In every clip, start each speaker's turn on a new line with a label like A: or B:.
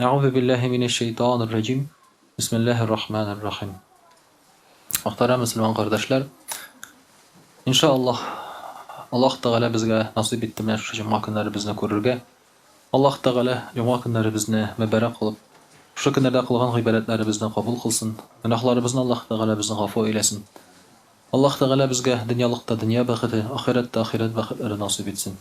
A: Euzu billahi mineşşeytanirracim. Bismillahirrahmanirrahim. Muhterem Müslüman kardeşler, inşallah Allah Teala bizge nasip etti менә şu cuma günleri bizni күрергә. Allah Teala cuma günleri bizni mübarek kılıp, şu günlerde kılgan gıybetlerimizni kabul kılsın. Günahlarımızı Allah Teala bizni gafur eylesin. Allah Teala bizge dünyalıkta dünya bakıtı, ahirette ahiret bakıtları nasip etsin.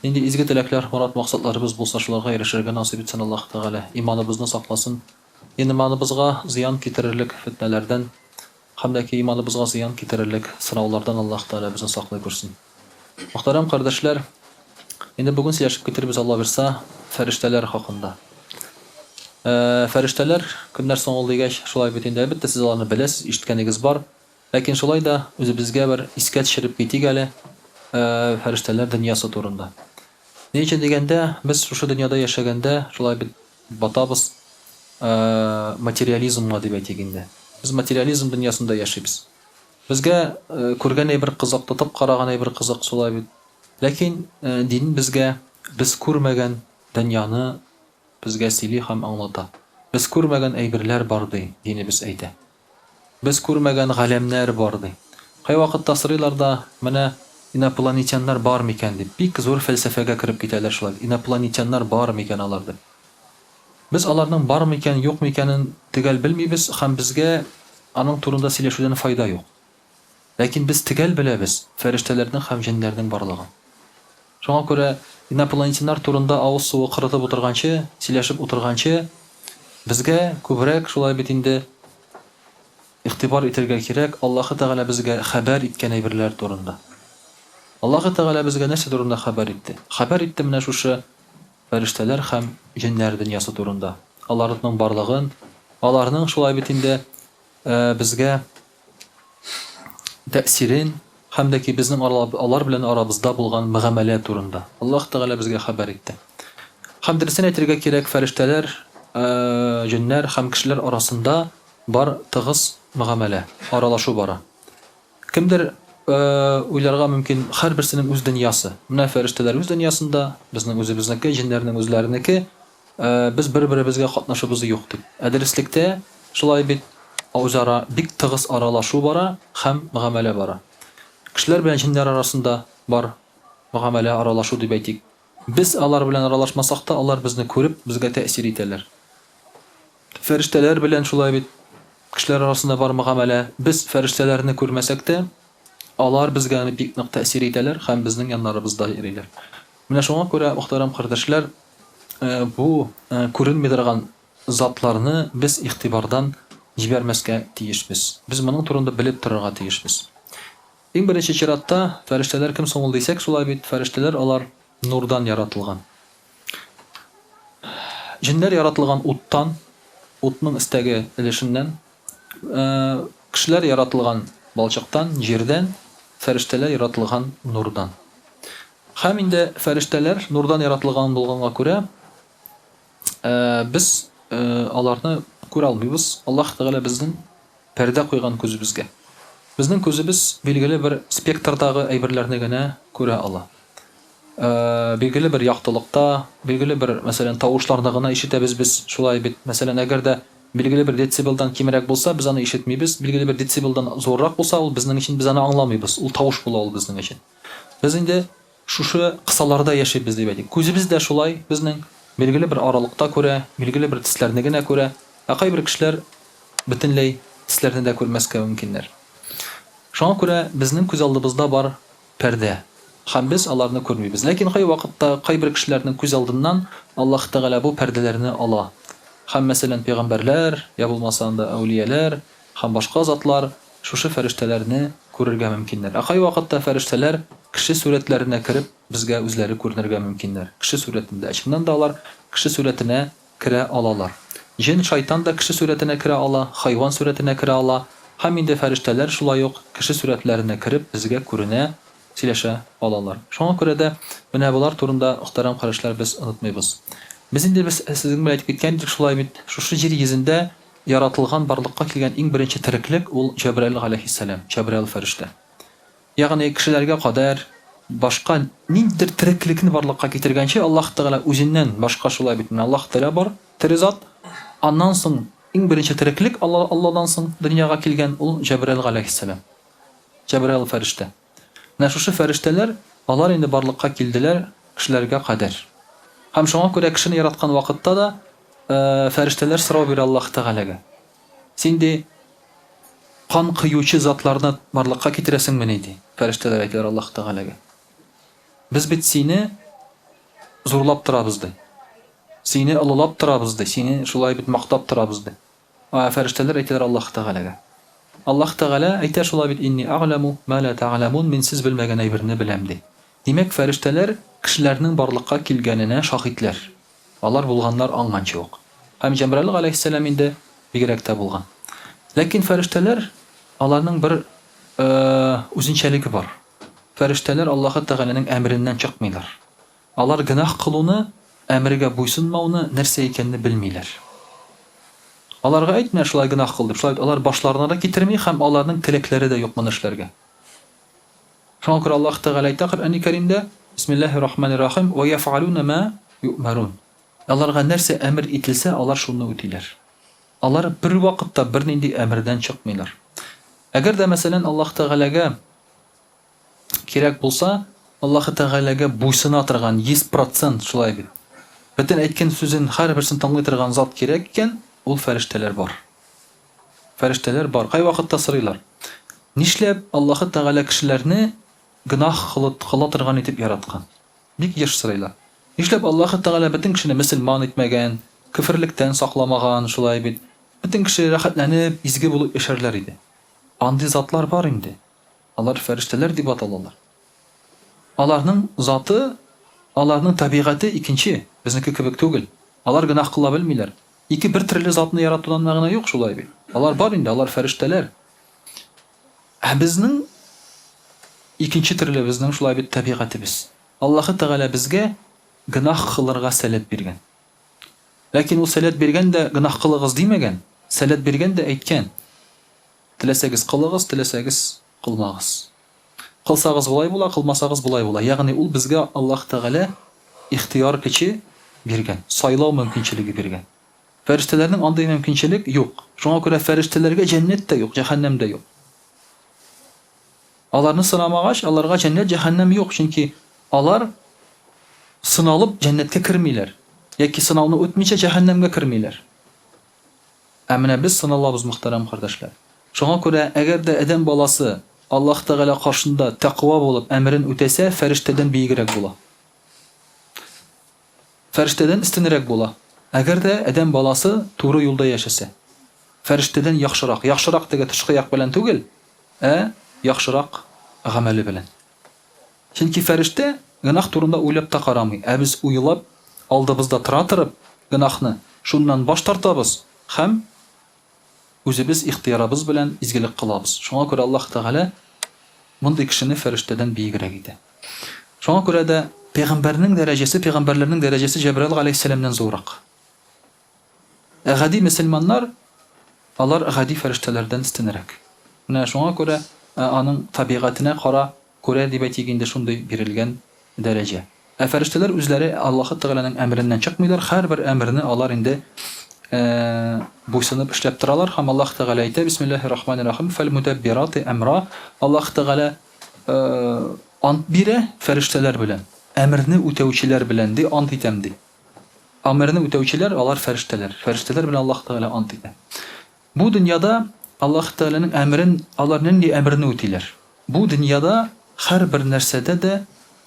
A: Indi izgi tilekler, murat maksatlarımız bulsa şularga erişirge nasip etsin Allah Teala. İmanımızı saklasın. İmanımızga ziyan ketirirlik fitnelerden, hamdaki imanımızga ziyan ketirirlik sınavlardan Allah Teala bizni saklı görsün. Muhterem kardeşler, indi bugün siyaşıp getirimiz Allah birsa ferişteler hakkında. Ferişteler günler son olduğu geç şulay bitinde bitti siz alanı bilesiz, işitkeniniz var. Lakin şulay da özü bizge bir isket şirip biti gele ferişteler dünyası turunda. Ne için degende biz şu dünyada yaşaganda şulay bir batabız materializmga deb aytganda. Biz materializm dünyasında yaşayız. Bizge ko'rgan bir qiziq, tutib qaragan bir qiziq şulay bit. Lakin din bizge biz ko'rmagan dünyani bizge sili ham anglata. Biz ko'rmagan aybirlar bardı dini biz ayta. Biz ko'rmagan galemler bardı. Kay vaqt tasrilarda mana inaplanetyanlar bar mikan deb bik zo'r falsafaga kirib ketalar şulay. Inaplanetyanlar bar mikan alar deb. Biz alarning barmı ekan, yo'qmi ekanini tugal bilmaymiz, ham bizga aning turunda сөйләшүдән fayda yo'q. Lakin biz tugal bilamiz, farishtalarning ham jinlarning borligini. Шуңа күрә инопланетяннар турында авыз суы кырытып утырганчы, сөйләшеп утырганчы, безгә күбрәк шулай бит инде игътибар итәргә кирәк, Аллаһы Тәгалә безгә хәбәр иткән әйберләр турында. Аллаһы Тәгалә безгә нәрсә турында хәбәр итте? Хәбәр итте менә шушы farishtalar ham jinlar dunyosi turunda. Allarning barlig'in, allarning şulay bitinde bizga ta'sirin hamdaki bizning allar bilan arabızda bo'lgan muomala turunda. Alloh Taala bizga xabar etdi. Ham dirsin aytırga kerak farishtalar, jinlar ham kishilar orasida bar tig'iz muomala, aralashuv bora. Kimdir uylarga mümkün her birisinin öz dünyası. Mına ferişteler öz dünyasında, bizning özübizniki, jinlarning özlariniki, biz bir-birimizga qatnaşыбыз yo'q deb. Adrislikda şulay bit o'zaro bik tig'iz aralashuv bora, ham muomala bora. Kishilar bilan jinlar arasında bar muomala aralashuv deb aytik. Biz ular bilan aralashmasak da, ular bizni ko'rib, bizga ta'sir etalar. Ferishtalar bilan şulay bit kishilar arasında bar muomala, biz ferishtalarni ko'rmasak da, Alar bizga bik нык ta'sir etalar, ham bizning yanlarımızda yeriler. Менә шуңа күрә, muhtaram kardeşler, bu күренми торган zatlarını biz игътибардан җибәрмәскә тиешбез. Biz моның турында белеп торырга тиешбез. Иң беренче чиратта фәрештәләр кем соң ул дисәк, шулай бит фәрештәләр алар нурдан яратылган. Җиннәр яратылган уттан, утның истәге илешеннән, кешеләр яратылган балчыктан, җирдән, фәрештәләр яратылган нурдан. Һәм инде фәрештәләр нурдан яратылган булганга күрә, без аларны күрә алмыйбыз. Аллаһ Тәгалә безнең пәрдә куйган күзебезгә. Безнең күзебез билгеле бер спектрдагы әйберләрне генә күрә ала. Билгеле бер яктылыкта, билгеле бер, мәсәлән, тавышларны гына ишетәбез без. Шулай бит, мәсәлән, әгәр дә билгеле bir децибелдан кимрәк булса, без аны ишетмибез. Билгеле bir децибелдан зоррак булса, ул безнең өчен без аны аңламыйбыз. Ул тавыш була ул безнең өчен. Без инде шушы кысаларда яшәйбез дип әйтик. Күзебез дә шулай безнең билгеле bir аралыкта күрә, билгеле bir төсләрне генә күрә. Кайбер кешеләр бөтенләй төсләрне дә күрмәскә мөмкиннәр. Шуңа күрә безнең күз алдыбызда бар пәрдә. Һәм без аларны күрмибез. Ләкин кай вакытта кайбер кешеләрнең күз алдыннан Аллаһ Тәгалә бу пәрдәләрне ала. Һәм мәсәлән пәйгамбәрләр, я булмаса анда әүлияләр, һәм башка затлар шушы фәрештәләрне күрергә мөмкиннәр. Кай вакытта фәрештәләр кеше сурәтләренә кирип, безгә үзләре күренергә мөмкиннәр. Кеше сурәтендә. Чыннан да алар кеше сурәтенә керә алалар. Җин, шайтан да кеше сурәтенә керә ала, хайван сурәтенә керә ала. Һәм инде фәрештәләр шулай ук кеше сурәтләренә кирип, безгә күренә, сөйләшә алалар. Шуңа күрә дә менә булар турында ихтирам карашлар без онытмыйбыз. Biz инде сезнең белән әйтеп киткәндек, шулай бит, шушы җир йөзендә яратылган, барлыкка килгән иң беренче тереклек ул Җәбраил алейһиссалам, Җәбраил фәрештә. Ягъни кешеләргә кадәр башка ниндидер тереклекне барлыкка китергәнче Аллаһ Тәгалә үзеннән башка шулай бит. Аллаһ Тәгалә бар, тере зат. Аннан соң иң беренче тереклек Аллаһдан соң дөньяга килгән ул Җәбраил галәйһиссәлам. Җәбраил фәрештә. Менә шушы фәрештәләр алар инде барлыкка килделәр кешеләргә кадәр. Һәм шуңа күрә кешене яраткан вакытта да фәрештәләр сорау бирә Аллаһ Тәгаләгә. Син ди кан кыючы затларны барлыкка китерәсеңме ди? Фәрештәләр әйтәләр Аллаһ Тәгаләгә. Без бит сине зурлап торабыз ди. Сине аллап торабыз ди. Сине шулай бит мактап торабыз ди. Фәрештәләр әйтәләр Аллаһ Тәгаләгә. Аллаһ Тәгалә әйтә шулай бит инни а'ламу ма ла та'ламун, мин сез белмәгән әйберне беләм ди. Димәк фәрештәләр кешеләрнең барлыкка килгәненә шаһитләр. Алар булганнар аңганчы ук. Һәм Җәбраил галәйһиссәлам инде бигрәк тә булган. Ләкин фәрештәләр аларның бер үзенчәлеге бар. Фәрештәләр Аллаһ Тәгаләнең әмреннән чыкмыйлар. Алар гынах кылуны, әмргә буйсынмауны нәрсә икәнне белмиләр. Аларга әйтмә шулай гынах кыл дип, шулай алар башларына да китерми һәм аларның телекләре дә юк моны эшләргә. Шуңа күрә Аллаһ Тәгалә әйтә Коръән Кәримдә: Бисмиллаһир-рахманир-рахим ва яф'алуна ма ю'марун. Аларга нәрсә әмр ителсә, алар шуны үтиләр. Алар бер вакытта бернинди әмрдән чыкмыйлар. Әгәр дә мәсәлән Аллаһ Тәгаләгә кирәк булса, Аллаһ Тәгаләгә буйсына торган 100% шулай бит. Бөтен әйткән сүзен һәрберсен таңлый торган зат кирәк икән, ул фәрештәләр бар. Фәрештәләр бар. Кай вакытта сорыйлар. Нишләп Аллаһ Тәгалә кешеләрне гынах кыла торган итеп яраткан? Бик еш сорыйлар. Нишләп Аллаһ Тәгалә бөтен кешене мөселман итмәгән, кифрлектән сакламаган шулай бит. Бөтен кеше рәхәтләнеп, изге булып яшәрләр иде. Андый затлар бар инде. Алар фәрештәләр дип аталалар. Аларның заты, аларның табигате икенче, безнеке кебек түгел. Алар гынах кыла белмиләр. Ике бер төрле затны яратудан мәгънә юк шулай бит. Алар бар инде, алар фәрештәләр. Безнең икенче төрле безнең шулай бит табигатыбыз. Аллаһ Тәгалә безгә гынах кылырга сәләт биргән. Ләкин ул сәләт биргән дә гынах кылыгыз димәгән. Сәләт биргән дә әйткән: теләсәгез кылыгыз, теләсәгез кылмагыз. Кылсагыз булай була, кылмасагыз булай була. Ягъни ул безгә Аллаһ Тәгалә ихтияр көче биргән, сайлау мөмкинчелеге биргән. Фәрештәләрнең андый мөмкинчелек юк. Шуңа күрә фәрештәләргә җәннәт тә юк, җәһәннәм дә юк. Аларны сынамагач, аларга җәннәт, җәһәннәм юк, чөнки алар сыналып җәннәткә кирмиләр. Яки сынауны үтмичә җәһәннәмгә кирмиләр. Ә менә без сыналабыз, мөхтәрәм кардәшләр. Шуңа күрә әгәр дә адәм баласы Аллаһ Тәгалә каршында тәкъва булып әмрен үтәсә, фәрештәдән биегрәк була. Фәрештәдән истинрәк була. Әгәр дә адәм баласы туры юлда яшәсә, фәрештәдән яхшырак. Яхшырак дигән тышкы як белән түгел, яхшырак гамәле белән. Чөнки фәрештә гынах турында уйлап та карамый. Ә без уйлап алдыбызда тора торып, гынахны шуннан баш тартабыз һәм үзебез ихтиярыбыз белән изгелек кылабыз. Шуңа күрә Аллаһ Тәгалә мондый кешене фәрештәдән биегрәк итә. Шуңа күрә дә пәйгамбәрнең дәрәҗәсе, пәйгамбәрләрнең дәрәҗәсе Җәбраил галәйһиссәламнән зуррак. Гади мөселманнар алар гади фәрештәләрдән истинрәк. Менә шуңа күрә аның табигатына кара күрә дип әйтик инде шундый бирелгән дәрәҗә. Фәрештәләр үзләре Аллаһ Тәгаләнең әмреннән чыкмыйлар, һәрбер әмрне алар инде буйсынып эшләп торалар. Һәм Аллаһ Тәгалә әйтә: Бисмиллаһир-рахманир-рахим фәл мудаббирати амра. Аллаһ Тәгалә ант бирә фәрештәләр белән, әмрне үтәүчеләр белән ди, ант итәм ди. Әмрне үтәүчеләр алар фәрештәләр. Фәрештәләр белән Аллаһ Тәгалә ант итә. Бу дөньяда Аллаһ Тәгаләнең әмрен алар нинди әмрне үтиләр? Бу дөньяда һәрбер нәрсәдә дә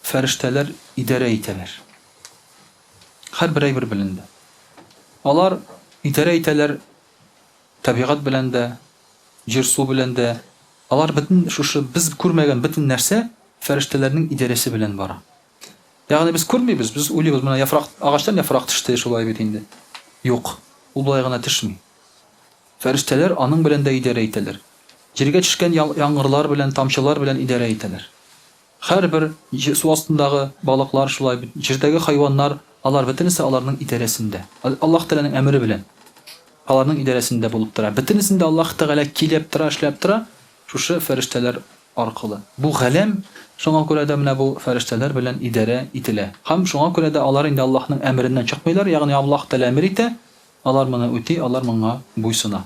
A: фәрештәләр идарә итәләр. Һәрбер әйбер белән дә. Алар идарә итәләр табигать белән дә, җир су белән дә. Алар бөтен шушы без күрмәгән бөтен нәрсә фәрештәләрнең идарәсе белән бара. Ягъни без күрмибез, без уйлыйбыз, менә яфрак, агачтан яфрак төште шулай бит инде. Юк, ул болай гына төшми. Фәрештәләр аның белән дә идарә итәләр. Җиргә төшкән яңгырлар белән, тамчылар белән идарә итәләр. Һәрбер су астындагы балыклар шулай бит, җирдәге хайваннар, алар бөтенесе аларның идарәсендә. Аллаһ Тәгаләнең әмре белән аларның идарәсендә булып тора. Бөтенесендә Аллаһ Тәгалә килеп тора, эшләп тора. Шушы фәрештәләр аркылы. Бу галәм шуңа күрә дә менә бу фәрештәләр белән идарә ителә. Һәм шуңа күрә дә алар инде Аллаһның әмреннән чыкмыйлар, ягъни Аллаһ тәгалә әмер итә, алар моны үти, алар моңа буйсына.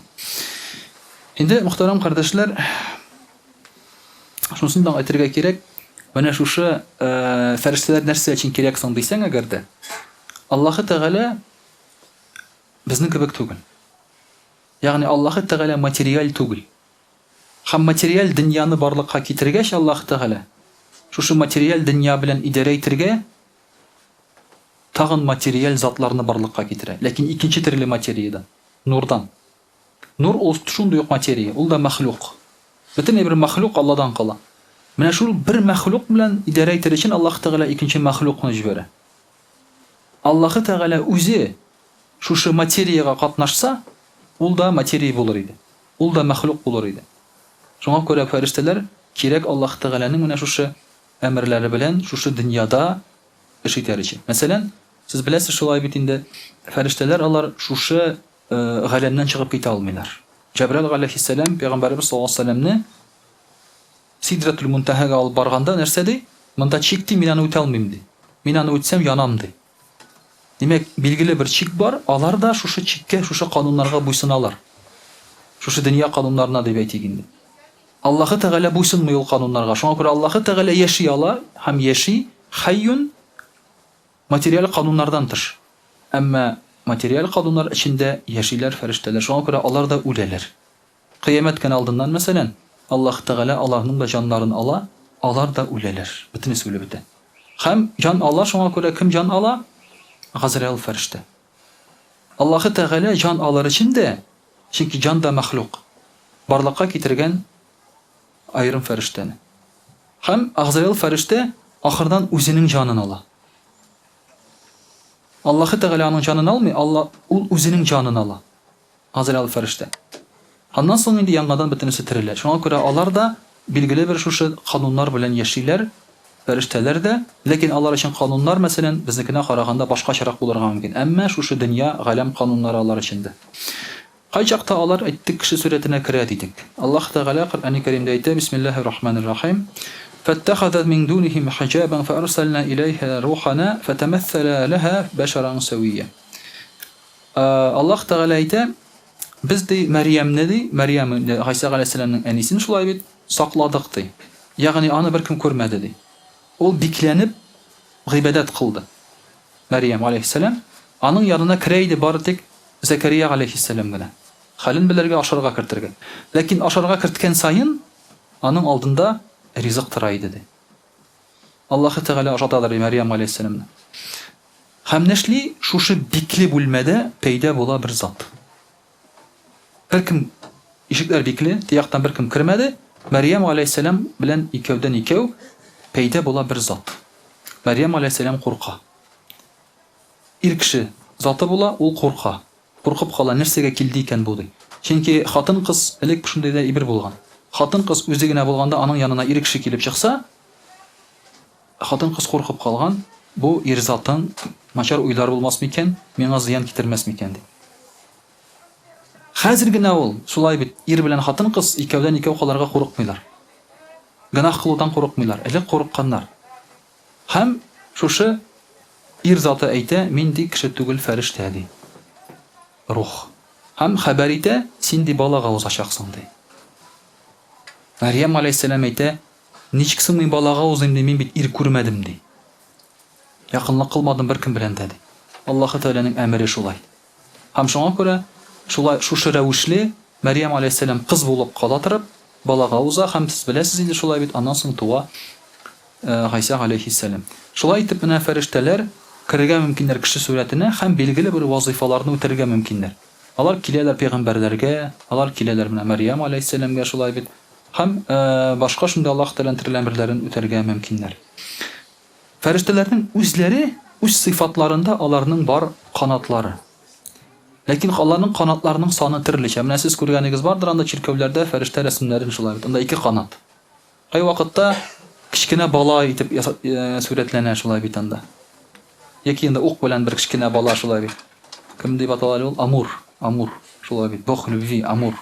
A: Инде мөхтәрәм кардәшләр, шунысын да әйтергә кирәк, менә шушы фәрештәләр нәрсә өчен кирәк соң дисәң әгәр дә, Аллаһ тәгалә безнең кебек түгел. Ягъни Аллаһ тәгалә материаль түгел. Һәм материаль дөньяны барлыкка китергәч Аллаһ тәгалә шушы материаль дөнья белән идарә итәргә тагын материаль затларны барлыкка китерә. Ләкин икенче төрле материядан, нурдан. Нур ул шундый ук материя, ул да мәхлук. Бөтен бер мәхлук Аллаһдан кала. Менә шул бер мәхлук белән идарә итер өчен Аллаһ тәгалә икенче мәхлукны җибәрә. Аллаһ тәгалә үзе шушы материяга катнашса, ул да материя булыр иде. Ул да мәхлук булыр иде. Шуңа күрә фәрештәләр кирәк Аллаһ тәгаләнең менә шушы әмерләре белән шушы дөньяда эш итәр өчен. Мәсәлән, сез беләсез шулай бит инде фәрештәләр алар шушы галәмнән чыгып китә алмыйлар. Җәбраил алейһиссалам пәйгамбәрбез саллаллаһу алейһи ва сәлламне Сидратул Мунтахага алып барганда нәрсә ди? Монда чик ди, мин аны үтә алмыйм ди. Мин аны үтсәм янам ди. Димәк, билгеле бер чик бар, алар да шушы чиккә, шушы кануннарга буйсыналар. Шушы дөнья кануннарына дип әйтик инде. Аллаһ тәгалә буйсынмый ул кануннарга. Шуңа күрә Аллаһ тәгалә яши ала һәм яши хайюн материаль кануннардан тыш. Әмма материаль кануннар эчендә яшиләр фәрештәләр. Шуңа күрә алар да үләләр. Кыямәт көн алдыннан мәсәлән, Аллаһ тәгалә аларның да җаннарын ала, алар да үләләр. Бөтенесе үлеп бетә. Һәм җан ала, шуңа күрә кем җан ала? Газраил фәрештә. Аллаһ тәгалә җан алар өчен дә, чөнки җан да мәхлук. Барлыкка китергән айрым фәрештәне. Һәм Газраил фәрештә ахырдан үзенең җанын ала. Аллаһ тәгалә аның җанын алмый, ул үзенең җанын ала. Газраил фәрештә. Аннан соң инде яңадан бөтенесе терелә. Шуңа күрә алар да билгеле бер шушы кануннар белән яшиләр, фәрештәләр дә, ләкин алар өчен кануннар мәсәлән безнекенә караганда башкачарак булырга мөмкин. Әмма шушы дөнья галәм кануннары алар өчен дә. Кай чакта алар әйттек кеше сурәтенә керә дидек. Аллаһ тәгалә Коръән-и Кәримдә әйтә: Бисмиллаһир-рахманир-рахим. فاتخذت من دونهم حجابا فأرسلنا إليها روحنا فتمثل لها بشرا سويا. Аллаһ тәгалә әйтә: Biz de Мәриям Гайса галәйһиссәламның әнисен шулай бит сакладык ди. Ягъни аны беркем күрмәде ди. Ул бикләнеп гыйбадат кылды. Мәриям галәйһиссәлам аның янына керә иде бары тик Закария галәйһиссәлам генә. Хәлен белергә ашарга кертергә. Ләкин ашарга керткән сайын аның алдында ризык тора иде ди. Аллаһ тәгалә ашатадыр Мәриям галәйһиссәламны. Һәм нәшли шушы бикле бүлмәдә пәйда була бер зат. Беркем ишекләр бикле, тияктан беркем кермәде. Мәриям галәйһиссәлам белән икәүдән икәү пәйда була бер зат. Мәриям галәйһиссәлам курка. Ир кеше заты була, ул курка. Куркып кала, нәрсәгә килде икән бу ди. Чөнки хатын-кыз элек шундый да ибер булган. Хатын-кыз үзе генә булганда аның янына ир кеше килеп чыкса, хатын-кыз куркып калган, бу ир затын начар уйлар булмас микән, миңа зыян китермәс микән ди. Хәзер генә ул шулай бит ир белән хатын-кыз икәүдән икәү каларга курыкмыйлар. Гынах кылудан курыкмыйлар, элек курыкканнар. Һәм шушы ир заты әйтә: Мин ди кеше түгел, фәрештә ди. Рух. Һәм хәбәр итә: Син ди балага узачаксың ди. Мәриям галәйһиссәлам әйтә: Ничек соң мин балага узыйм ди, мин бит ир күрмәдем ди. Якынлык кылмадым беркем белән дә ди. Аллаһ тәгаләнең әмере шулай. Һәм шуңа күрә шулай шушы рәвешле Мәриям галәйһиссәлам кыз булып кала торып балага уза һәм сез беләсез инде шулай бит аннан соң туа Гайса галәйһиссәлам. Шулай итеп менә фәрештәләр керергә мөмкиннәр кеше сурәтенә һәм билгеле бер вазифаларны үтәргә мөмкиннәр. Алар киләләр пәйгамбәрләргә, алар киләләр менә Мәриям галәйһиссәламгә шулай бит. Һәм башка шундый Аллаһ тәгаләнең тирәләр әмерләрен үтәргә мөмкиннәр. Фәрештәләрнең үзләре, үз сыйфатларында аларның бар канатлары. Ләкин аларның канатларының саны төрлечә. Менә сез күргәнегез бардыр анда чиркәүләрдә фәрештә рәсемнәрен шулай бит. Анда 2 канат. Кай вакытта кичкенә бала итеп сурәтләнә шулай бит анда. Яки инде ук белән бер кичкенә бала шулай бит. Кем дип аталар ул? Амур. Амур. Шулай бит. Бох любви, амур.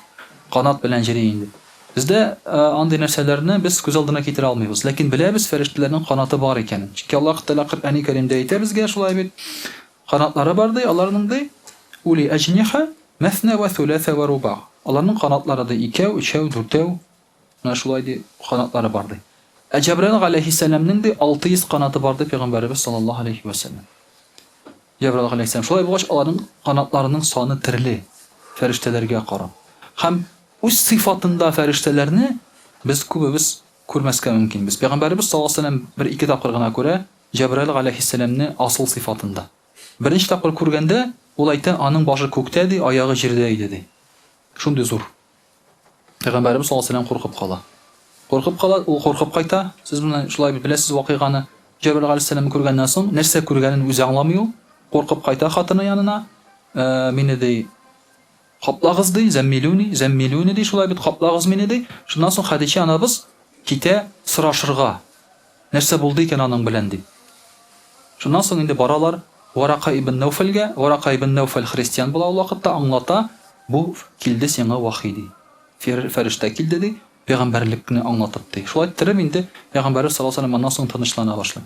A: Канат белән җири инде. Бездә андый нәрсәләрне без күз алдына китерә алмыйбыз, ләкин беләбез фәрештәләрнең канаты бар икәнен. Чөнки Аллаһ Тәгалә Коръәни Кәримдә әйтә безгә шулай бит. Канатлары бар ди, аларның ди ули аҗниха мәсна ва thulatha ва руба. Аларның канатлары ди 2, 3, 4. Менә шулай ди канатлары бар ди. Җәбраил галәйһиссәламның ди 600 канаты бар ди Пәйгамбәрбез саллаллаһу алейхи ва саллям. Җәбраил галәйһиссәлам шулай булгач аларның канатларының саны төрле фәрештәләргә карап. Һәм үз сыйфатында фәрештәләрне без күбебез күрмәскә мөмкин. Без Пәйгамбәрбез саллаллаһу алейхи ва саллям бер ике тапкыр гына күрә Җәбраил галәйһиссәламны асыл сыйфатында. Беренче тапкыр күргәндә ул әйтә, аның башы күктә ди, аягы җирдә иде ди. Шундый зур. Пәйгамбәрбез саллаллаһу алейхи ва саллям куркып кала. Куркып кала, ул куркып кайта. Сез менә шулай беләсез вакыйганы. Җәбраил галәйһиссәламны күргәннән соң нәрсә күргәнен үзе аңламый ул. Куркып кайта хатыны янына. Мине ди каплагыз ди, зәммилуни ди, шулай бит каплагыз мине ди. Шуннан соң Хәдичә анабыз китә сорашырга. Нәрсә булды икән аның белән ди. Шуннан соң инде баралар Варака ибн Науфалгә. Варака ибн Науфал христиан була ул вакытта, аңлата. Бу килде сиңа вахи ди. Фәрештә килде ди, пәйгамбәрлекне аңлатып ди. Шулай иттереп инде Пәйгамбәр саллаллаһу алейхи ва саллям аннан соң тынычлана башлый.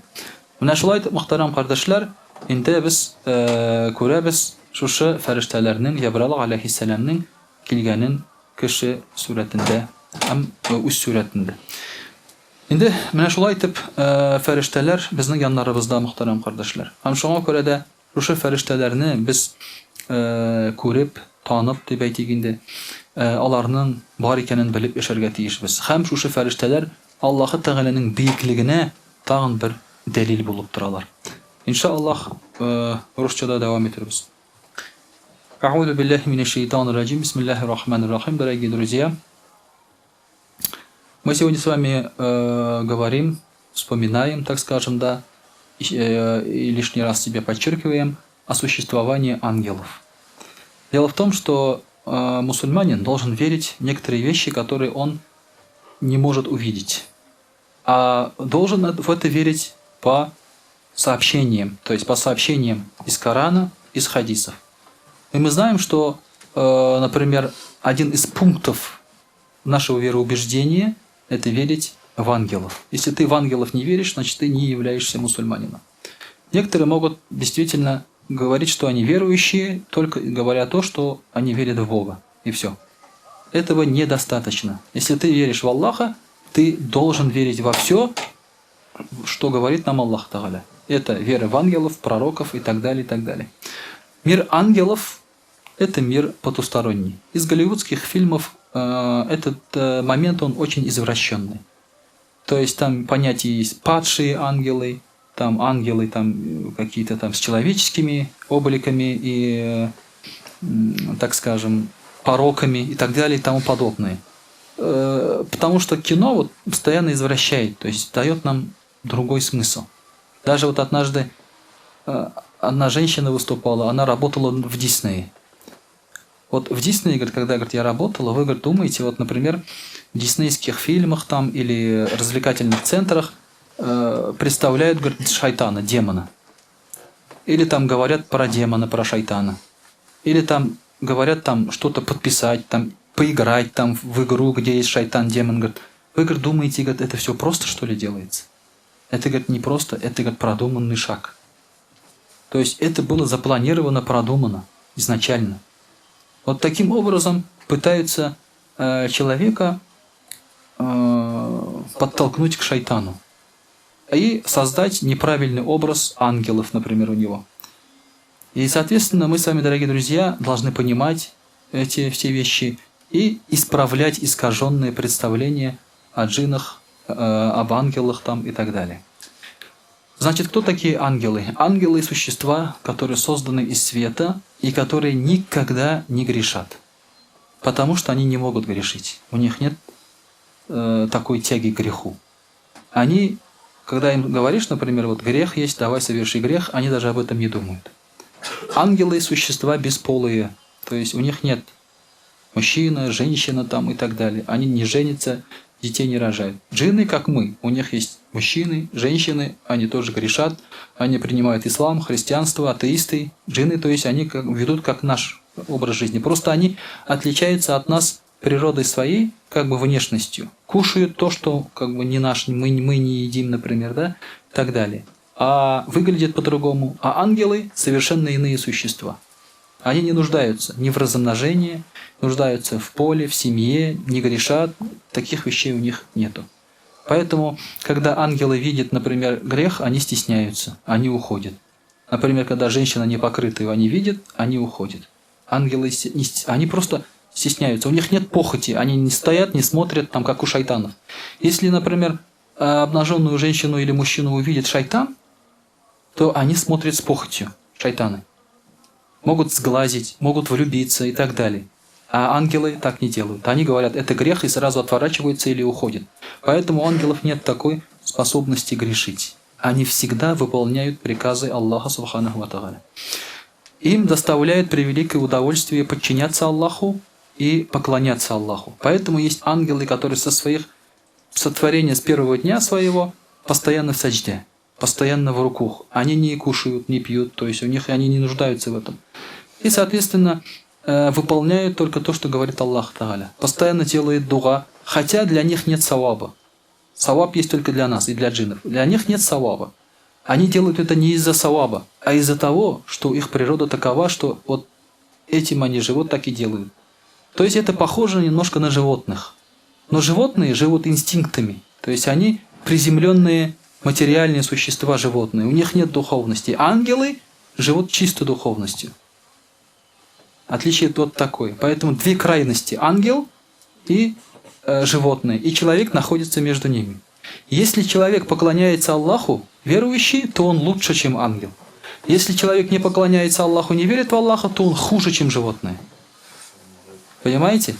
A: Менә шулай итеп, мөхтәрәм кардәшләр, инде без күрәбез шушы фәрештәләрнең Җәбраил галәйһиссәламның килгәнен кеше сурәтендә һәм үз сурәтендә. Инде менә шулай итеп фәрештәләр безнең яннарыбызда, мөхтәрәм кардәшләр. Һәм шуңа күрә дә шушы фәрештәләрне без күреп, танып дип әйтик инде, аларның бар икәнен белеп яшәргә тиешбез. Һәм шушы фәрештәләр Аллаһ Тәгаләнең бийеклегенә тагын бер дәлил булып торалар. Иншааллаһ, русчада дәвам итәрбез. А'удhu billahi minash shaitanir rajim. Бисмиллахир рахманир рахим. Дорогие друзья, мы сегодня с вами говорим, вспоминаем, так скажем, да, и лишний раз себе подчеркиваем о существовании ангелов. Дело в том, что мусульманин должен верить в некоторые вещи, которые он не может увидеть, а должен в это верить по сообщениям, то есть по сообщениям из Корана, из хадисов. И мы знаем, что, например, один из пунктов нашего вероубеждения – это верить в ангелов. Если ты в ангелов не веришь, значит ты не являешься мусульманином. Некоторые могут действительно говорить, что они верующие, только говоря то, что они верят в Бога. И все. Этого недостаточно. Если ты веришь в Аллаха, ты должен верить во все, что говорит нам Аллах Тааля. Это вера в ангелов, пророков и так далее, и так далее. Мир ангелов – это мир потусторонний. Из голливудских фильмов этот момент, он очень извращенный. То есть там понятия есть падшие ангелы, там ангелы там какие-то там с человеческими обликами и, так скажем, пороками и так далее и тому подобное. Потому что кино вот постоянно извращает, то есть дает нам другой смысл. Даже вот однажды одна женщина выступала, она работала в Диснее. Вот в Диснее, говорит, когда, говорит, я работала, вы, говорит, думаете, вот, например, в диснейских фильмах там или развлекательных центрах представляют, говорит, шайтана, демона. Или там говорят про демона, про шайтана. Или там говорят там что-то подписать, там поиграть там в игру, где есть шайтан, демон. Говорит, вы, говорит, думаете, говорит, это все просто, что ли, делается? Это, говорит, не просто, это, говорит, продуманный шаг. То есть это было запланировано, продумано изначально. Вот таким образом пытаются человека подтолкнуть к шайтану и создать неправильный образ ангелов, например, у него. И, соответственно, мы с вами, дорогие друзья, должны понимать эти все вещи и исправлять искаженные представления о джиннах, об ангелах там и так далее. Значит, кто такие ангелы? Ангелы – существа, которые созданы из света и которые никогда не грешат. Потому что они не могут грешить. У них нет такой тяги к греху. Они, когда им говоришь, например, вот грех есть, давай соверши грех, они даже об этом не думают. Ангелы – существа бесполые. То есть у них нет мужчина, женщина там и так далее. Они не женятся, детей не рожают. Джинны, как мы, у них есть мужчины, женщины, они тоже грешат, они принимают ислам, христианство, атеисты. Джинны, то есть они ведут как наш образ жизни. Просто они отличаются от нас природой своей, как бы внешностью. Кушают то, что как бы не наш, мы не едим, например, да, и так далее. А выглядят по-другому. А ангелы совершенно иные существа. Они не нуждаются ни в размножении, нуждаются в поле, в семье, не грешат. Таких вещей у них нету. Поэтому, когда ангелы видят, например, грех, они стесняются, они уходят. Например, когда женщина непокрытая, они видят, они уходят. Ангелы, они просто стесняются, у них нет похоти, они не стоят, не смотрят, там, как у шайтанов. Если, например, обнаженную женщину или мужчину увидит шайтан, то они смотрят с похотью, шайтаны. Могут сглазить, могут влюбиться и так далее. А ангелы так не делают. Они говорят, это грех, и сразу отворачиваются или уходят. Поэтому у ангелов нет такой способности грешить. Они всегда выполняют приказы Аллаха Субханаху ва Тааля. Им доставляет превеликое удовольствие подчиняться Аллаху и поклоняться Аллаху. Поэтому есть ангелы, которые со своих сотворения с первого дня своего постоянно в саджде, постоянно в руках. Они не кушают, не пьют, то есть у них они не нуждаются в этом. И, соответственно, выполняют только то, что говорит Аллах Тааля. Постоянно делают дуга, хотя для них нет саваба. Саваб есть только для нас и для джиннов. Для них нет саваба. Они делают это не из-за саваба, а из-за того, что их природа такова, что вот этим они живут, так и делают. То есть это похоже немножко на животных. Но животные живут инстинктами. То есть они приземленные материальные существа животные. У них нет духовности. Ангелы живут чисто духовностью. Отличие вот такое. Поэтому две крайности. Ангел и животные. И человек находится между ними. Если человек поклоняется Аллаху, верующий, то он лучше, чем ангел. Если человек не поклоняется Аллаху, не верит в Аллаха, то он хуже, чем животное. Понимаете?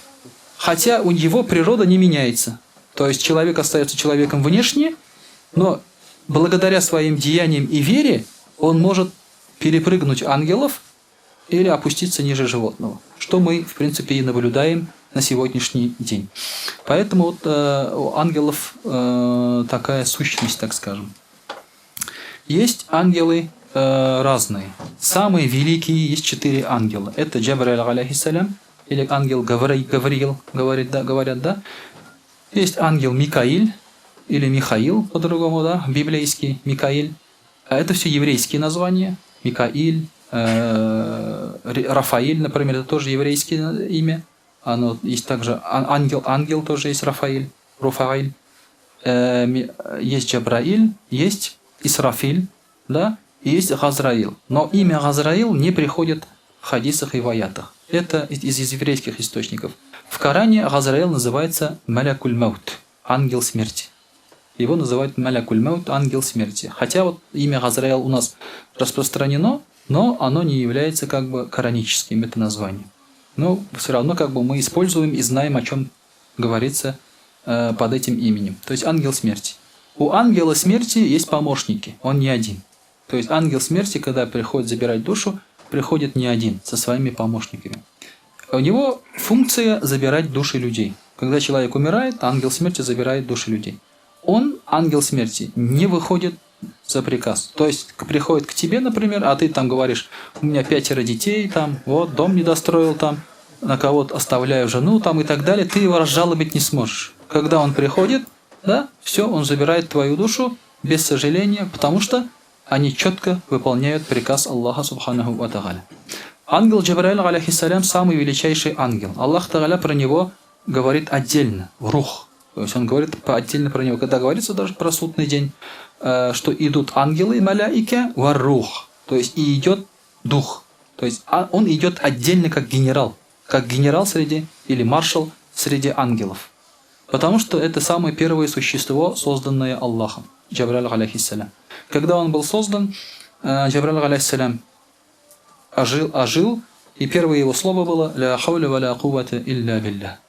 A: Хотя у него природа не меняется. То есть человек остается человеком внешне, но благодаря своим деяниям и вере он может перепрыгнуть ангелов или опуститься ниже животного. Что мы, в принципе, и наблюдаем на сегодняшний день. Поэтому вот, у ангелов такая сущность, так скажем. Есть ангелы разные. Самые великие есть 4 ангела. Это Джабраиль алейхиссалям, или ангел Гавриил, говорят, да. Есть ангел Микаиль, или Михаил, по-другому, да, библейский Микаиль. Это все еврейские названия. Микаиль, Рафаиль, например, это тоже еврейское имя. Оно есть также ангел тоже есть Рафаиль. Есть Джабраиль, есть Исрафиль, да, и есть Газраил. Но имя Газраил не приходит в хадисах и в аятах. Это из еврейских источников. В Коране Газраил называется Малякуль Маут, ангел смерти. Его называют Малякуль Маут, ангел смерти. Хотя вот имя Газраил у нас распространено, но оно не является как бы кораническим, это название. Но все равно как бы мы используем и знаем, о чем говорится под этим именем. То есть ангел смерти. У ангела смерти есть помощники, он не один. То есть ангел смерти, когда приходит забирать душу, приходит не один, со своими помощниками. У него функция забирать души людей. Когда человек умирает, ангел смерти забирает души людей. Он, ангел смерти, не выходит за приказ. То есть приходит к тебе, например, а ты там говоришь, у меня 5 детей, там, вот, дом не достроил, там, на кого-то оставляю жену, там, и так далее, ты его разжалобить не сможешь. Когда он приходит, да, все, он забирает твою душу без сожаления, потому что они четко выполняют приказ Аллаха Субханаху ва Тааля. Ангел Джабраиль алейхиссалям самый величайший ангел. Аллах Тааля про него говорит отдельно, в рух. То есть он говорит отдельно про него. Когда говорится даже про судный день, что идут ангелы и маляики варрух. То есть и идет дух. То есть он идет отдельно как генерал. Как генерал среди, или маршал среди ангелов. Потому что это самое первое существо, созданное Аллахом. Джабраиль алейхиссалям. Когда он был создан, Джабраиль алейхиссалям ожил, и первое его слово было «Ля хауля ва ля куввата илля билля».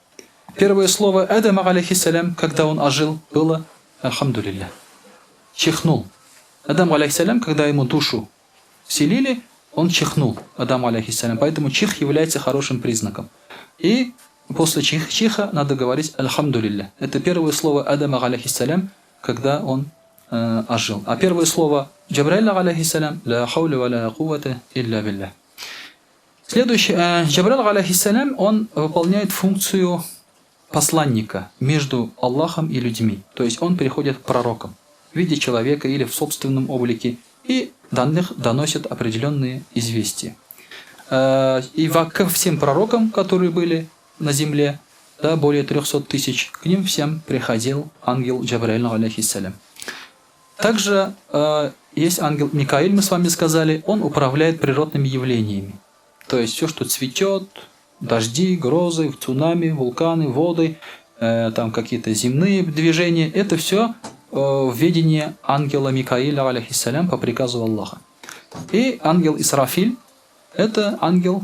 A: Первое слово Адама алейхиссалям, когда он ожил, было «Альхамдулилля». Чихнул. Адам алейхиссалям, когда ему душу вселили, он чихнул, Адам алейхиссалям. Поэтому чих является хорошим признаком. И после чиха надо говорить «Альхамдулилля». Это первое слово Адама алейхиссалям, когда он ожил. А первое слово Джабраиля алейхиссалям «Ля хауля ва ля куввата илля билля». Следующий, Джабраиль алейхиссалям, он выполняет функцию посланника между Аллахом и людьми. То есть он приходит к пророкам в виде человека или в собственном облике и доносит определенные известия. И ко всем пророкам, которые были на земле, да, более 300 тысяч, к ним всем приходил ангел Джабраиль, алейхиссалям. Также есть ангел Микаиль, мы с вами сказали, он управляет природными явлениями. То есть все, что цветет, дожди, грозы, цунами, вулканы, воды, там какие-то земные движения, это все в ведении ангела Микаиля, алейхиссалям, по приказу Аллаха. И ангел Исрафиль – это ангел,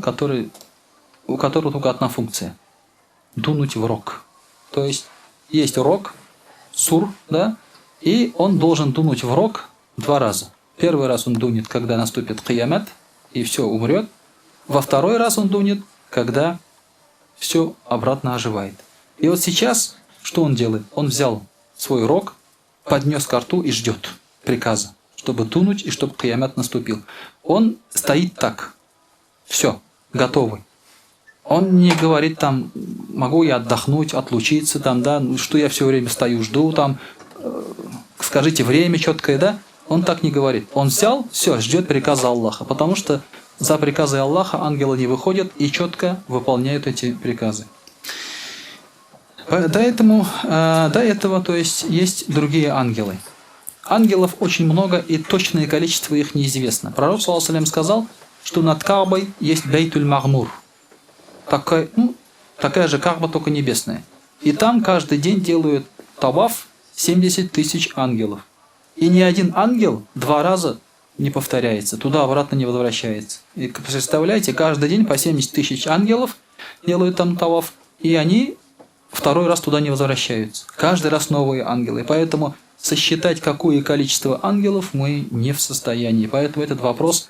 A: у которого только одна функция – дунуть в рог. То есть рог, сур, да, и он должен дунуть в рог 2 раза. Первый раз он дунет, когда наступит киямат, и все умрет. Во второй раз он дунет, когда все обратно оживает. И вот сейчас, что он делает? Он взял свой рог, поднес ко рту и ждет приказа, чтобы дунуть и чтобы киямат наступил. Он стоит так. Все, готовый. Он не говорит там, могу я отдохнуть, отлучиться, там, да, что я все время стою, жду, там, скажите время четкое, да? Он так не говорит. Он взял, все, ждет приказа Аллаха, потому что за приказы Аллаха ангелы не выходят и четко выполняют эти приказы. До этого, то есть другие ангелы. Ангелов очень много, и точное количество их неизвестно. Пророк, саллаллаху алейхи ва саллям, сказал, что над Каабой есть Бейтуль Магмур. Такая же Кааба, только небесная. И там каждый день делают таваф 70 тысяч ангелов. И ни один ангел 2 раза не повторяется, туда-обратно не возвращается. И представляете, каждый день по 70 тысяч ангелов делают там таваф, и они 2 раз туда не возвращаются. Каждый раз новые ангелы. Поэтому сосчитать, какое количество ангелов, мы не в состоянии. Поэтому этот вопрос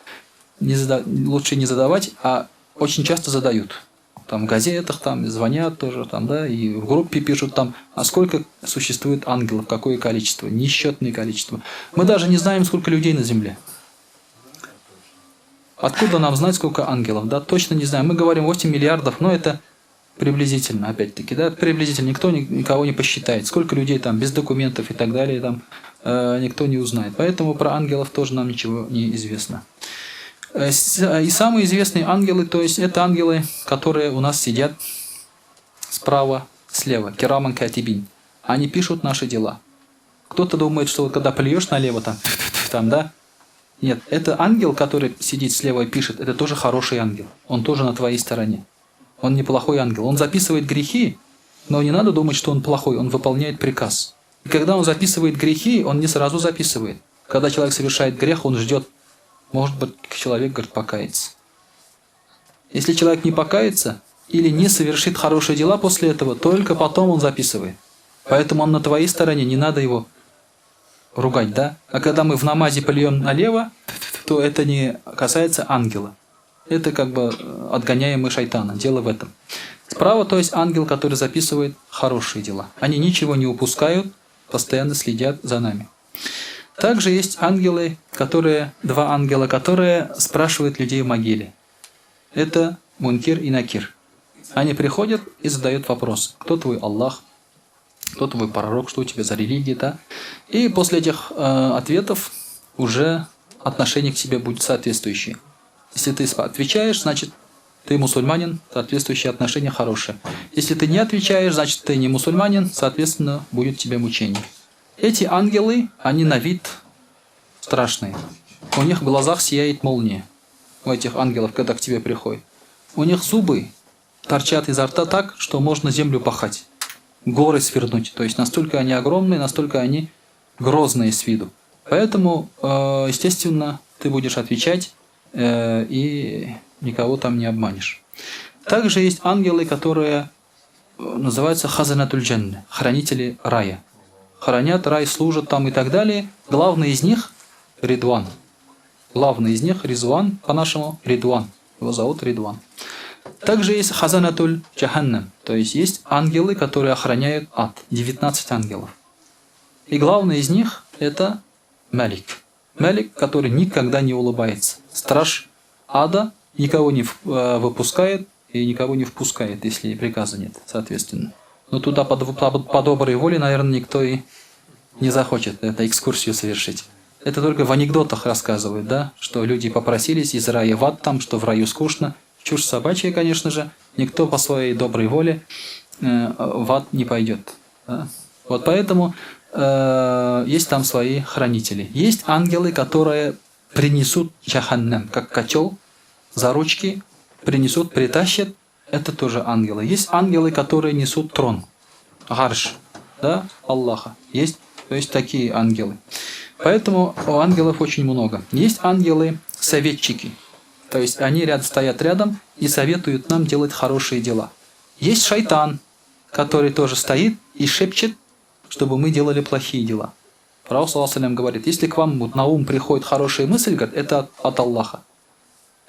A: лучше не задавать, а очень часто задают. Там в газетах, там звонят тоже, там, да, и в группе пишут там, а сколько существует ангелов, какое количество, несчетное количество. Мы даже не знаем, сколько людей на земле. Откуда нам знать, сколько ангелов? Да, точно не знаем. Мы говорим 8 миллиардов, но это приблизительно, опять-таки, да, приблизительно. Никто никого не посчитает. Сколько людей там без документов и так далее, там никто не узнает. Поэтому про ангелов тоже нам ничего не известно. И самые известные ангелы, то есть это ангелы, которые у нас сидят справа, слева, кираман катибин. Они пишут наши дела. Кто-то думает, что вот когда плюешь налево, там, да? Нет, это ангел, который сидит слева и пишет, это тоже хороший ангел. Он тоже на твоей стороне. Он неплохой ангел. Он записывает грехи, но не надо думать, что он плохой, он выполняет приказ. И когда он записывает грехи, он не сразу записывает. Когда человек совершает грех, он ждет. Может быть, человек, говорит, покается. Если человек не покается или не совершит хорошие дела после этого, только потом он записывает. Поэтому он на твоей стороне, не надо его ругать, да? А когда мы в намазе польем налево, то это не касается ангела. Это как бы отгоняемый шайтана. Дело в этом. Справа, то есть ангел, который записывает хорошие дела. Они ничего не упускают, постоянно следят за нами. Также есть ангелы, 2 ангела, которые спрашивают людей в могиле. Это Мункир и Накир. Они приходят и задают вопрос. Кто твой Аллах? Кто твой пророк? Что у тебя за религия? Да? И после этих ответов уже отношение к тебе будет соответствующее. Если ты отвечаешь, значит ты мусульманин, соответствующее отношение хорошее. Если ты не отвечаешь, значит ты не мусульманин, соответственно будет тебе мучение. Эти ангелы, они на вид страшные. У них в глазах сияет молния. У этих ангелов, когда к тебе приходят. У них зубы торчат изо рта так, что можно землю пахать. Горы свернуть. То есть настолько они огромные, настолько они грозные с виду. Поэтому, естественно, ты будешь отвечать и никого там не обманешь. Также есть ангелы, которые называются хазанатуль джанна, хранители рая. Хранят рай, служат там и так далее. Главный из них – Ридван. Главный из них – Ризван, по-нашему – Ридван. Его зовут Ридван. Также есть хазанатуль джаханнам, то есть ангелы, которые охраняют ад. 19 ангелов. И главный из них – это Малик. Малик, который никогда не улыбается. Страж ада, никого не выпускает и никого не впускает, если приказа нет, соответственно. Но туда по доброй воле, наверное, никто и не захочет эту экскурсию совершить. Это только в анекдотах рассказывают, да, что люди попросились из рая в ад там, что в раю скучно. Чушь собачья, конечно же. Никто по своей доброй воле в ад не пойдет. Да? Вот поэтому есть там свои хранители. Есть ангелы, которые принесут джаханнам, как котел, за ручки принесут, притащат. Это тоже ангелы. Есть ангелы, которые несут трон, гарш, да, Аллаха. Есть, то есть такие ангелы. Поэтому у ангелов очень много. Есть ангелы-советчики. То есть они стоят рядом и советуют нам делать хорошие дела. Есть шайтан, который тоже стоит и шепчет, чтобы мы делали плохие дела. Пророк саллаллаху алейхи говорит, если к вам на ум приходит хорошая мысль, говорит, это от Аллаха.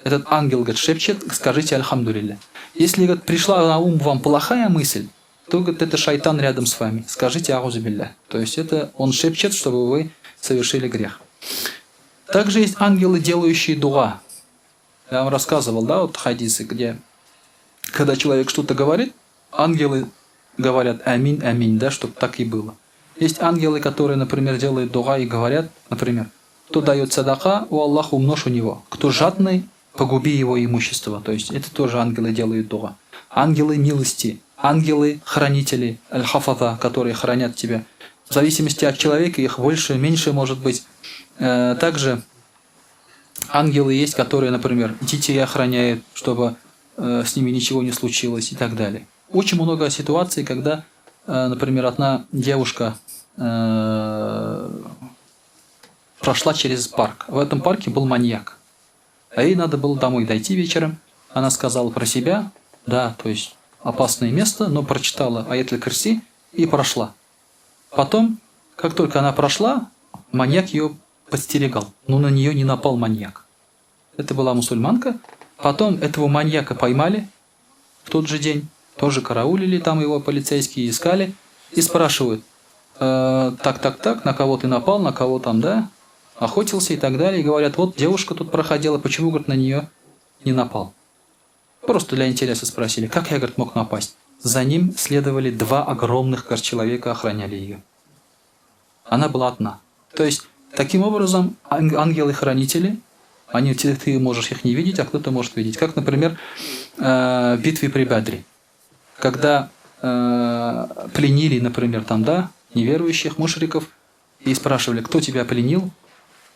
A: Этот ангел, говорит, шепчет, скажите альхамдулилля. Если, говорит, пришла на ум вам плохая мысль, то, говорит, это шайтан рядом с вами. Скажите аузу билля. То есть это он шепчет, чтобы вы совершили грех. Также есть ангелы, делающие дуа. Я вам рассказывал, да, вот хадисы, где, когда человек что-то говорит, ангелы говорят аминь, аминь, да, чтобы так и было. Есть ангелы, которые, например, делают дуа и говорят, например, кто дает садака, у Аллаха умножь у него. Кто жадный, погуби его имущество. То есть это тоже ангелы делают дуа. Ангелы милости, ангелы-хранители, аль-хафаза, которые хранят тебя. В зависимости от человека их больше, меньше может быть. Также ангелы есть, которые, например, детей охраняют, чтобы с ними ничего не случилось и так далее. Очень много ситуаций, когда, например, одна девушка прошла через парк. В этом парке был маньяк. А ей надо было домой дойти вечером. Она сказала про себя, да, то есть опасное место, но прочитала аят аль-Курси и прошла. Потом, как только она прошла, маньяк ее подстерегал, но на нее не напал маньяк. Это была мусульманка. Потом этого маньяка поймали в тот же день, тоже караулили, там его полицейские искали и спрашивают, так, на кого ты напал, на кого там, да, охотился и так далее. И говорят, вот девушка тут проходила, почему, говорит, на нее не напал? Просто для интереса спросили, как я, говорит, мог напасть? За ним следовали два огромных, говорит, человека, охраняли ее. Она была одна. То есть, таким образом, ангелы-хранители, ты можешь их не видеть, а кто-то может видеть. Как, например, в битве при Бадре. Когда пленили, например, там, да, неверующих мушриков, и спрашивали, кто тебя пленил?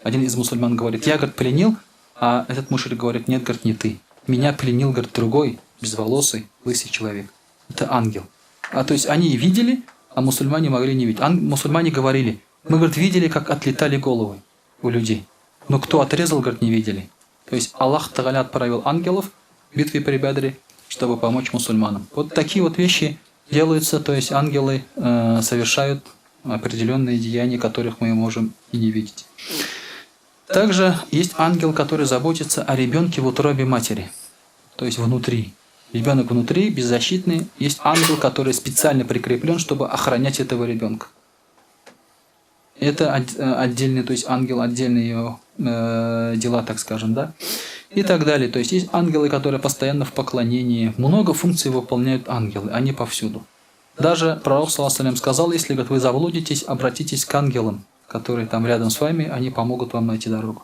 A: Один из мусульман говорит, я, говорит, пленил, а этот мушрик говорит, нет, говорит, не ты. Меня пленил, говорит, другой, безволосый, лысый человек. Это ангел. То есть они видели, а мусульмане могли не видеть. Мусульмане говорили, мы, говорит, видели, как отлетали головы у людей. Но кто отрезал, говорит, не видели. То есть Аллах Тааля отправил ангелов в битве при Бадре, чтобы помочь мусульманам. Вот такие вот вещи делаются, то есть ангелы совершают определенные деяния, которых мы можем и не видеть. Также есть ангел, который заботится о ребенке в утробе матери, то есть внутри. Ребенок внутри, беззащитный. Есть ангел, который специально прикреплен, чтобы охранять этого ребенка. Это отдельный, то есть ангел, отдельные его дела, так скажем, да, и так далее. То есть есть ангелы, которые постоянно в поклонении. Много функций выполняют ангелы, они повсюду. Даже пророк саллаллаху алейхи сказал, если, говорит, вы заблудитесь, обратитесь к ангелам, которые там рядом с вами, они помогут вам найти дорогу.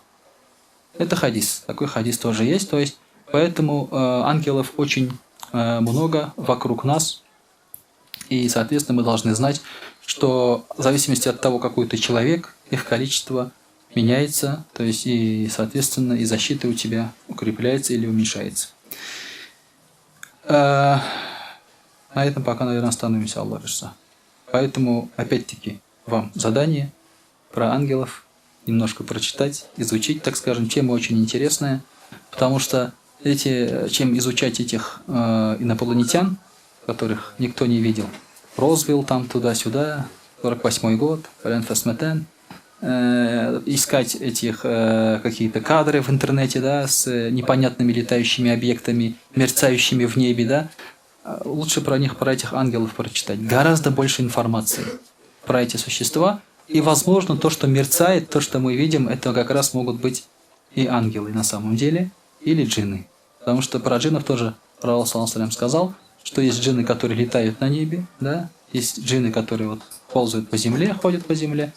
A: Это хадис. Такой хадис тоже есть. То есть, поэтому ангелов очень много вокруг нас. И, соответственно, мы должны знать, что в зависимости от того, какой ты человек, их количество меняется, то есть и, соответственно, и защита у тебя укрепляется или уменьшается. На этом пока, наверное, остановимся, Аллах решится. Поэтому, опять-таки, вам задание про ангелов немножко прочитать, изучить, так скажем. Тема очень интересная, потому что чем изучать этих инопланетян, которых никто не видел, Розвилл там туда-сюда, 48-й год, Фасметен, искать этих какие-то кадры в интернете, да, с непонятными летающими объектами, мерцающими в небе, да, лучше про этих ангелов прочитать. Гораздо больше информации про эти существа. И, возможно, то, что мерцает, то, что мы видим, это как раз могут быть и ангелы на самом деле, или джинны. Потому что про джиннов тоже пророк саллаллаху алейхи сказал, что есть джинны, которые летают на небе, да, Есть джинны, которые вот ползают по земле, ходят по земле.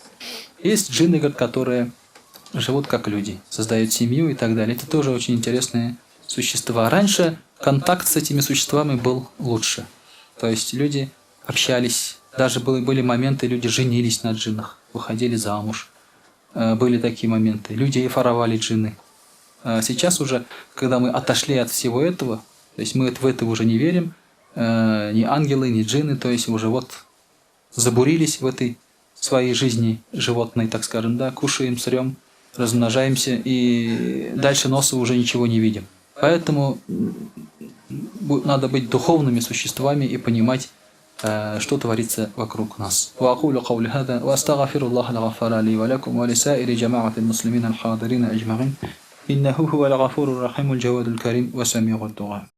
A: Есть джинны, говорит, которые живут как люди, создают семью и так далее. Это тоже очень интересные существа. Раньше контакт с этими существами был лучше. То есть люди общались, даже были моменты, люди женились на джиннах, выходили замуж. Были такие моменты. Люди воровали джинны. Сейчас уже, когда мы отошли от всего этого, то есть мы в это уже не верим, ни ангелы, ни джинны, то есть уже вот забурились в этой своей жизни животной, так скажем, да, кушаем, срем, размножаемся и дальше носа уже ничего не видим. Поэтому надо быть духовными существами и понимать, что творится вокруг нас. وأقول قولي هذا وأستغفر الله الغفار لي ولكم ولسائر جماعة المسلمين الحاضرين أجمعين إنه هو الغفور الرحيم الجواد الكريم وسميع الدعاء.